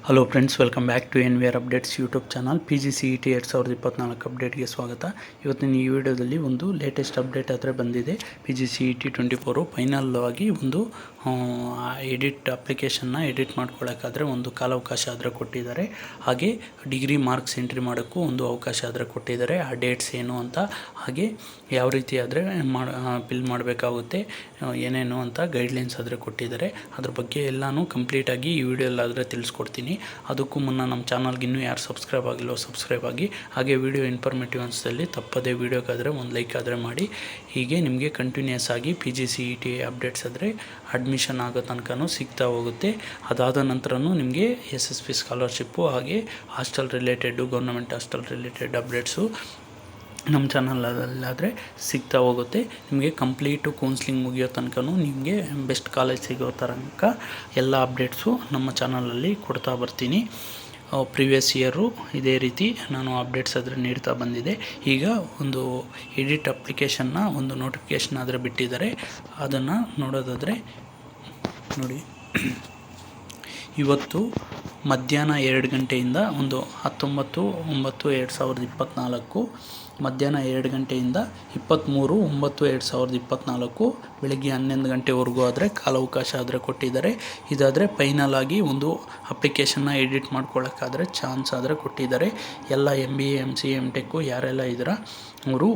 Hello friends, welcome back to N V R updates YouTube channel. PGCET 2024 ಅಪ್ಡೇಟ್ಗೆ ಸ್ವಾಗತ. ಇವತ್ತಿನ ಈ ವಿಡಿಯೋದಲ್ಲಿ ಒಂದು ಲೇಟೆಸ್ಟ್ ಅಪ್ಡೇಟ್ ಆದರೆ ಬಂದಿದೆ. PGCET 24 ಫೈನಲ್ ಆಗಿ ಒಂದು ಅಪ್ಲಿಕೇಶನ್ನ ಎಡಿಟ್ ಮಾಡ್ಕೊಳ್ಳೋಕ್ಕಾದರೆ ಒಂದು ಕಾಲಾವಕಾಶ ಆದರೆ ಕೊಟ್ಟಿದ್ದಾರೆ. ಹಾಗೆ ಡಿಗ್ರಿ ಮಾರ್ಕ್ಸ್ ಎಂಟ್ರಿ ಮಾಡೋಕ್ಕೂ ಒಂದು ಅವಕಾಶ ಆದರೆ ಕೊಟ್ಟಿದ್ದಾರೆ. ಆ ಡೇಟ್ಸ್ ಏನು ಅಂತ, ಹಾಗೆ ಯಾವ ರೀತಿ ಆದರೆ ಫಿಲ್ ಮಾಡಬೇಕಾಗುತ್ತೆ, ಏನೇನು ಅಂತ ಗೈಡ್ಲೈನ್ಸ್ ಆದರೆ ಕೊಟ್ಟಿದ್ದಾರೆ. ಅದ್ರ ಬಗ್ಗೆ ಎಲ್ಲನೂ ಕಂಪ್ಲೀಟಾಗಿ ಈ ವಿಡಿಯೋಲ್ಲಾದರೆ ತಿಳಿಸ್ಕೊಡ್ತೀನಿ. ಅದಕ್ಕೂ ಮುನ್ನ ನಮ್ಮ ಚಾನಲ್ಗೆ ಇನ್ನೂ ಯಾರು ಸಬ್ಸ್ಕ್ರೈಬ್ ಆಗಿಲ್ಲೋ ಸಬ್ಸ್ಕ್ರೈಬ್ ಆಗಿ, ಹಾಗೆ ವಿಡಿಯೋ ಇನ್ಫಾರ್ಮೇಟಿವ್ ಅನಿಸಿದಲ್ಲಿ ತಪ್ಪದೇ ವಿಡಿಯೋಗಾದರೆ ಒಂದು ಲೈಕ್ ಆದರೆ ಮಾಡಿ. ಹೀಗೆ ನಿಮಗೆ ಕಂಟಿನ್ಯೂಸ್ ಆಗಿ PGCET ಅಪ್ಡೇಟ್ಸ್ ಆದರೆ ಅಡ್ಮಿಷನ್ ಆಗೋ ತನಕನೂ ಸಿಗ್ತಾ ಹೋಗುತ್ತೆ. ಅದಾದ ನಂತರನೂ ನಿಮಗೆ SSP ಸ್ಕಾಲರ್ಶಿಪ್ಪು ಹಾಗೆ hostel related, government hostel related updates ನಮ್ಮ ಚಾನಲಲ್ಲಾದರೆ ಸಿಗ್ತಾ ಹೋಗುತ್ತೆ. ನಿಮಗೆ ಕಂಪ್ಲೀಟು ಕೌನ್ಸ್ಲಿಂಗ್ ಮುಗಿಯೋ ತನಕನೂ ನಿಮಗೆ ಬೆಸ್ಟ್ ಕಾಲೇಜ್ ಸಿಗೋ ತನಕ ಎಲ್ಲ ಅಪ್ಡೇಟ್ಸು ನಮ್ಮ ಚಾನಲಲ್ಲಿ ಕೊಡ್ತಾ ಬರ್ತೀನಿ. ಪ್ರಿವಿಯಸ್ ಇಯರು ಇದೇ ರೀತಿ ನಾನು ಅಪ್ಡೇಟ್ಸ್ ಆದರೆ ನೀಡ್ತಾ ಬಂದಿದೆ. ಈಗ ಒಂದು ಎಡಿಟ್ ಅಪ್ಲಿಕೇಶನ್ನ ಒಂದು ನೋಟಿಫಿಕೇಷನ್ ಆದರೆ ಬಿಟ್ಟಿದ್ದಾರೆ. ಅದನ್ನು ನೋಡೋದಾದರೆ ನೋಡಿ, ಇವತ್ತು ಮಧ್ಯಾಹ್ನ 2 ಗಂಟೆಯಿಂದ ಒಂದು 19/9/2024 ಮಧ್ಯಾಹ್ನ 2 ಗಂಟೆಯಿಂದ 23/9/2024 ಬೆಳಗ್ಗೆ 11 ಗಂಟೆವರೆಗೂ ಆದರೆ ಕಾಲಾವಕಾಶ ಆದರೆ ಕೊಟ್ಟಿದ್ದಾರೆ. ಇದಾದರೆ ಫೈನಲ್ ಆಗಿ ಒಂದು ಅಪ್ಲಿಕೇಶನ್ನ ಎಡಿಟ್ ಮಾಡ್ಕೊಳ್ಳೋಕ್ಕಾದರೆ ಚಾನ್ಸ್ ಆದರೆ ಕೊಟ್ಟಿದ್ದಾರೆ. ಎಲ್ಲ MBA MCA MTech ಯಾರೆಲ್ಲ ಇದ್ದೀರಾ ಅವರು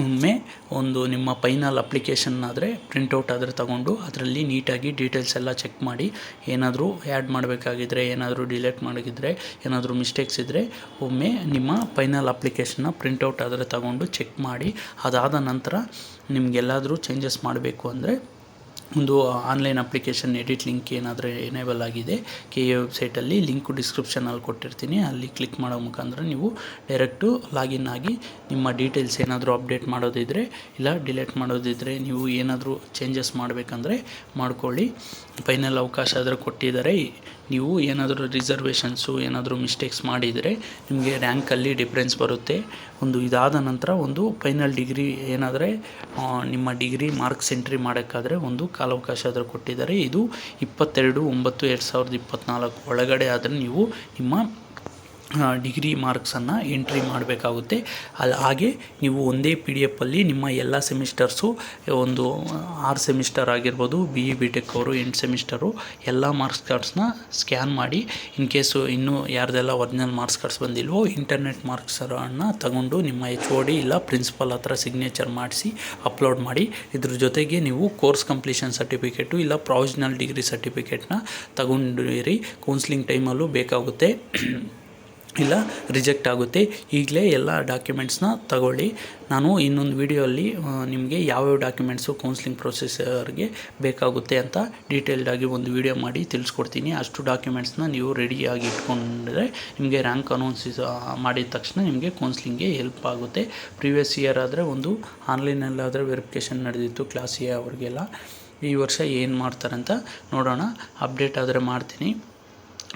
ಒಮ್ಮೆ ಒಂದು ನಿಮ್ಮ ಫೈನಲ್ ಅಪ್ಲಿಕೇಶನ್ನಾದರೆ ಪ್ರಿಂಟೌಟ್ ಆದರೆ ತಗೊಂಡು ಅದರಲ್ಲಿ ನೀಟಾಗಿ ಡೀಟೇಲ್ಸ್ ಎಲ್ಲ ಚೆಕ್ ಮಾಡಿ. ಏನಾದರೂ ಆ್ಯಡ್ ಮಾಡಬೇಕಾಗಿದ್ದರೆ, ಏನಾದರೂ ಡಿಲೀಟ್ ಮಾಡಿದ್ರೆ, ಏನಾದರೂ ಮಿಸ್ಟೇಕ್ಸ್ ಇದ್ದರೆ ಒಮ್ಮೆ ನಿಮ್ಮ ಫೈನಲ್ ಅಪ್ಲಿಕೇಶನ್ನ ಪ್ರಿಂಟೌಟ್ ಆದರೆ ತಗೊಂಡು ಚೆಕ್ ಮಾಡಿ. ಅದಾದ ನಂತರ ನಿಮಗೆಲ್ಲಾದರೂ ಚೇಂಜಸ್ ಮಾಡಬೇಕು ಅಂದರೆ ಒಂದು ಆನ್ಲೈನ್ ಅಪ್ಲಿಕೇಶನ್ ಎಡಿಟ್ ಲಿಂಕ್ ಏನಾದರೂ ಎನೇಬಲ್ ಆಗಿದೆ KA ವೆಬ್ಸೈಟಲ್ಲಿ, ಲಿಂಕು ಡಿಸ್ಕ್ರಿಪ್ಷನಲ್ಲಿ ಕೊಟ್ಟಿರ್ತೀನಿ. ಅಲ್ಲಿ ಕ್ಲಿಕ್ ಮಾಡೋ ಮುಖಾಂತರ ನೀವು ಡೈರೆಕ್ಟು ಲಾಗಿನ್ ಆಗಿ ನಿಮ್ಮ ಡೀಟೇಲ್ಸ್ ಏನಾದರೂ ಅಪ್ಡೇಟ್ ಮಾಡೋದಿದ್ದರೆ, ಇಲ್ಲ ಡಿಲೀಟ್ ಮಾಡೋದಿದ್ದರೆ, ನೀವು ಏನಾದರೂ ಚೇಂಜಸ್ ಮಾಡಬೇಕಂದ್ರೆ ಮಾಡ್ಕೊಳ್ಳಿ. ಫೈನಲ್ ಅವಕಾಶ ಆದರೆ ಕೊಟ್ಟಿದ್ದಾರೆ. ನೀವು ಏನಾದರೂ ರಿಸರ್ವೇಷನ್ಸು ಏನಾದರೂ ಮಿಸ್ಟೇಕ್ಸ್ ಮಾಡಿದರೆ ನಿಮಗೆ ರ್ಯಾಂಕಲ್ಲಿ ಡಿಫ್ರೆನ್ಸ್ ಬರುತ್ತೆ. ಒಂದು ಇದಾದ ನಂತರ ಒಂದು ಫೈನಲ್ ಡಿಗ್ರಿ ಏನಾದರೆ ನಿಮ್ಮ ಡಿಗ್ರಿ ಮಾರ್ಕ್ಸ್ ಎಂಟ್ರಿ ಮಾಡೋಕ್ಕಾದರೆ ಒಂದು ಕಾಲಾವಕಾಶ ಆದರೆ ಕೊಟ್ಟಿದ್ದಾರೆ. ಇದು 22/9/2024 ಒಳಗಡೆ ಆದರೆ ನೀವು ನಿಮ್ಮ ಡಿಗ್ರಿ ಮಾರ್ಕ್ಸನ್ನು ಎಂಟ್ರಿ ಮಾಡಬೇಕಾಗುತ್ತೆ. ಹಾಗೆ ನೀವು ಒಂದೇ PDF ನಿಮ್ಮ ಎಲ್ಲ ಸೆಮಿಸ್ಟರ್ಸು, ಒಂದು 6 ಸೆಮಿಸ್ಟರ್ ಆಗಿರ್ಬೋದು, BE BTech ಅವರು 8 ಸೆಮಿಸ್ಟರು ಎಲ್ಲ ಮಾರ್ಕ್ಸ್ ಕಾರ್ಡ್ಸ್ನ ಸ್ಕ್ಯಾನ್ ಮಾಡಿ, ಇನ್ ಕೇಸು ಇನ್ನೂ ಯಾರ್ದೆಲ್ಲ ಒರಿಜಿನಲ್ ಮಾರ್ಕ್ಸ್ ಕಾರ್ಡ್ಸ್ ಬಂದಿಲ್ವೋ ಇಂಟರ್ನೆಟ್ ಮಾರ್ಕ್ಸನ್ನು ತಗೊಂಡು ನಿಮ್ಮ HOD ಇಲ್ಲ ಪ್ರಿನ್ಸಿಪಲ್ ಹತ್ರ ಸಿಗ್ನೇಚರ್ ಮಾಡಿಸಿ ಅಪ್ಲೋಡ್ ಮಾಡಿ. ಇದ್ರ ಜೊತೆಗೆ ನೀವು ಕೋರ್ಸ್ ಕಂಪ್ಲೀಷನ್ ಸರ್ಟಿಫಿಕೇಟು ಇಲ್ಲ ಪ್ರೊವಿಷನಲ್ ಡಿಗ್ರಿ ಸರ್ಟಿಫಿಕೇಟ್ನ ತಗೊಂಡಿರಿ. ಕೌನ್ಸ್ಲಿಂಗ್ ಟೈಮಲ್ಲೂ ಬೇಕಾಗುತ್ತೆ, ಇಲ್ಲ ರಿಜೆಕ್ಟ್ ಆಗುತ್ತೆ. ಈಗಲೇ ಎಲ್ಲ ಡಾಕ್ಯುಮೆಂಟ್ಸ್ನ ತಗೊಳ್ಳಿ. ನಾನು ಇನ್ನೊಂದು ವಿಡಿಯೋಲ್ಲಿ ನಿಮಗೆ ಯಾವ್ಯಾವ ಡಾಕ್ಯುಮೆಂಟ್ಸು ಕೌನ್ಸ್ಲಿಂಗ್ ಪ್ರೊಸೆಸರ್ಗೆ ಬೇಕಾಗುತ್ತೆ ಅಂತ ಡೀಟೇಲ್ಡಾಗಿ ಒಂದು ವಿಡಿಯೋ ಮಾಡಿ ತಿಳಿಸ್ಕೊಡ್ತೀನಿ. ಅಷ್ಟು ಡಾಕ್ಯುಮೆಂಟ್ಸ್ನ ನೀವು ರೆಡಿಯಾಗಿ ಇಟ್ಕೊಂಡ್ರೆ ನಿಮಗೆ ರ್ಯಾಂಕ್ ಅನೌನ್ಸ್ ಮಾಡಿದ ತಕ್ಷಣ ನಿಮಗೆ ಕೌನ್ಸ್ಲಿಂಗ್ಗೆ ಹೆಲ್ಪ್ ಆಗುತ್ತೆ. ಪ್ರೀವಿಯಸ್ ಇಯರ್ ಆದರೆ ಒಂದು ಆನ್ಲೈನಲ್ಲಾದರೆ ವೆರಿಫಿಕೇಷನ್ ನಡೆದಿತ್ತು ಕ್ಲಾಸ್ A ಅವ್ರಿಗೆಲ್ಲ. ಈ ವರ್ಷ ಏನು ಮಾಡ್ತಾರೆ ಅಂತ ನೋಡೋಣ. ಅಪ್ಡೇಟ್ ಆದರೆ ಮಾಡ್ತೀನಿ.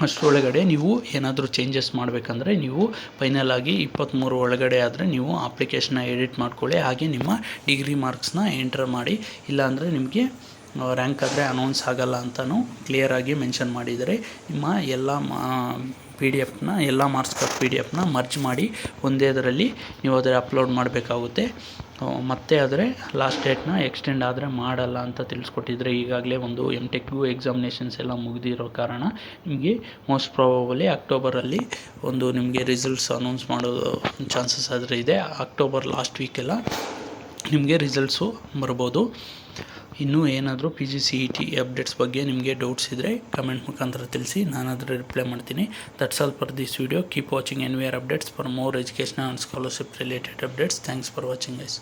ಅಷ್ಟರೊಳಗಡೆ ನೀವು ಏನಾದರೂ ಚೇಂಜಸ್ ಮಾಡಬೇಕಂದ್ರೆ ನೀವು ಫೈನಲ್ ಆಗಿ 23 ಒಳಗಡೆ ಆದರೆ ನೀವು ಅಪ್ಲಿಕೇಶನ್ನ ಎಡಿಟ್ ಮಾಡ್ಕೊಳ್ಳಿ. ಹಾಗೆ ನಿಮ್ಮ ಡಿಗ್ರಿ ಮಾರ್ಕ್ಸ್ನ ಎಂಟರ್ ಮಾಡಿ. ಇಲ್ಲಾಂದರೆ ನಿಮಗೆ ರ್ಯಾಂಕ್ ಆದರೆ ಅನೌನ್ಸ್ ಆಗಲ್ಲ ಅಂತಲೂ ಕ್ಲಿಯರಾಗಿ ಮೆನ್ಷನ್ ಮಾಡಿದರೆ. ನಿಮ್ಮ ಎಲ್ಲ PDF ಎಲ್ಲ ಮಾರ್ಕ್ಸ್ ಕಾರ್ಡ್ PDFನ ಮರ್ಜ್ ಮಾಡಿ ಒಂದೇದರಲ್ಲಿ ನೀವು ಅದರ ಅಪ್ಲೋಡ್ ಮಾಡಬೇಕಾಗುತ್ತೆ. ಮತ್ತೆ ಆದರೆ ಲಾಸ್ಟ್ ಡೇಟ್ನ ಎಕ್ಸ್ಟೆಂಡ್ ಆದರೆ ಮಾಡಲ್ಲ ಅಂತ ತಿಳಿಸ್ಕೊಟ್ಟಿದ್ರೆ. ಈಗಾಗಲೇ ಒಂದು MTechಗೂ ಎಕ್ಸಾಮಿನೇಷನ್ಸ್ ಎಲ್ಲ ಮುಗಿದಿರೋ ಕಾರಣ ನಿಮಗೆ ಮೋಸ್ಟ್ ಪ್ರಾಬಬಲಿ ಅಕ್ಟೋಬರಲ್ಲಿ ಒಂದು ನಿಮಗೆ ರಿಸಲ್ಟ್ಸ್ ಅನೌನ್ಸ್ ಮಾಡೋ ಚಾನ್ಸಸ್ ಆದರೆ ಇದೆ. ಅಕ್ಟೋಬರ್ ಲಾಸ್ಟ್ ವೀಕೆಲ್ಲ ನಿಮಗೆ ರಿಸಲ್ಟ್ಸು ಬರ್ಬೋದು. ಇನ್ನೂ ಏನಾದರೂ PGCET ಅಪ್ಡೇಟ್ಸ್ ಬಗ್ಗೆ ನಿಮಗೆ ಡೌಟ್ಸ್ ಇದ್ದರೆ ಕಮೆಂಟ್ ಮುಖಾಂತರ ತಿಳಿಸಿ, ನಾನಾದರೆ ರಿಪ್ಲೈ ಮಾಡ್ತೀನಿ. That's all for this video. Keep watching NVR updates for more educational and scholarship related updates. Thanks for watching guys.